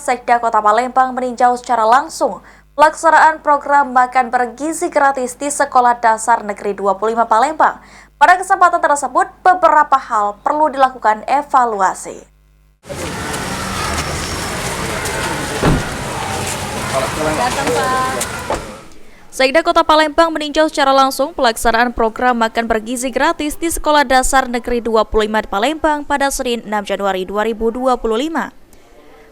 Sekda Kota Palembang meninjau secara langsung pelaksanaan program makan bergizi gratis di Sekolah Dasar Negeri 25 Palembang. Pada kesempatan tersebut, beberapa hal perlu dilakukan evaluasi. Sekda Kota Palembang meninjau secara langsung pelaksanaan program makan bergizi gratis di Sekolah Dasar Negeri 25 Palembang pada Senin 6 Januari 2025.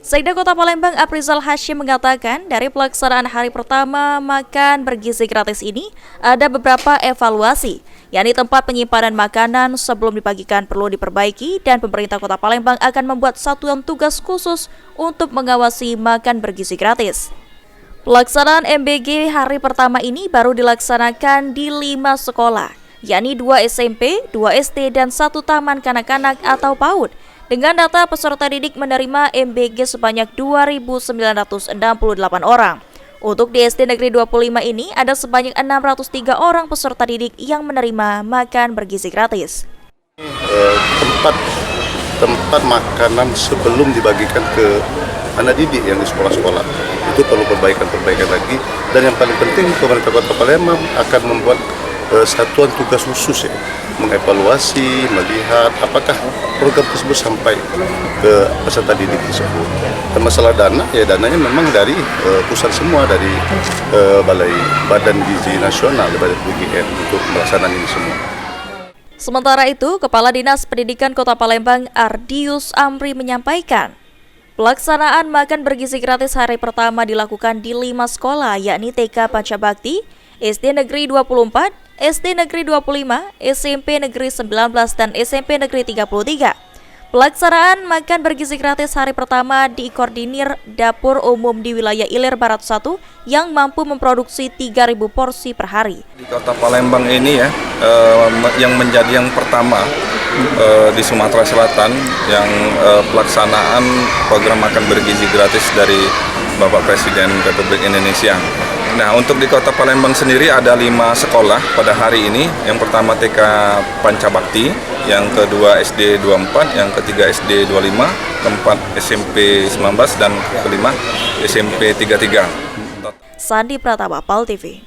Sekda Kota Palembang Aprizal Hashim mengatakan dari pelaksanaan hari pertama makan bergizi gratis ini ada beberapa evaluasi, yakni tempat penyimpanan makanan sebelum dibagikan perlu diperbaiki dan pemerintah Kota Palembang akan membuat satuan tugas khusus untuk mengawasi makan bergizi gratis. Pelaksanaan MBG hari pertama ini baru dilaksanakan di 5 sekolah, yakni 2 SMP, 2 SD, dan 1 taman kanak-kanak atau PAUD. Dengan data peserta didik menerima MBG sebanyak 2.968 orang. Untuk di SD Negeri 25 ini ada sebanyak 603 orang peserta didik yang menerima makan bergizi gratis. Tempat makanan sebelum dibagikan ke anak didik yang di sekolah-sekolah itu perlu perbaikan lagi, dan yang paling penting pemerintah Kota Palembang akan membuat satuan tugas khusus ya, mengevaluasi, melihat apakah program tersebut sampai ke peserta didik tersebut. Dan masalah dana, ya dananya memang dari pusat semua, dari Balai Badan Gizi Nasional, dari BGN untuk melaksanakan ini semua. Sementara itu, Kepala Dinas Pendidikan Kota Palembang Ardius Amri menyampaikan, pelaksanaan makan bergizi gratis hari pertama dilakukan di 5 sekolah, yakni TK Pancabakti, SD Negeri 24, SD Negeri 25, SMP Negeri 19, dan SMP Negeri 33. Pelaksanaan makan bergizi gratis hari pertama dikoordinir Dapur Umum di wilayah Ilir Barat 1 yang mampu memproduksi 3.000 porsi per hari. Di Kota Palembang ini ya, yang menjadi yang pertama di Sumatera Selatan yang pelaksanaan program makan bergizi gratis dari Bapak Presiden Republik Indonesia. Nah, untuk di Kota Palembang sendiri ada 5 sekolah pada hari ini. Yang pertama TK Pancabakti, yang kedua SD 24, yang ketiga SD 25, keempat SMP 19, dan kelima SMP 33. Sandi Pratama, PAL TV.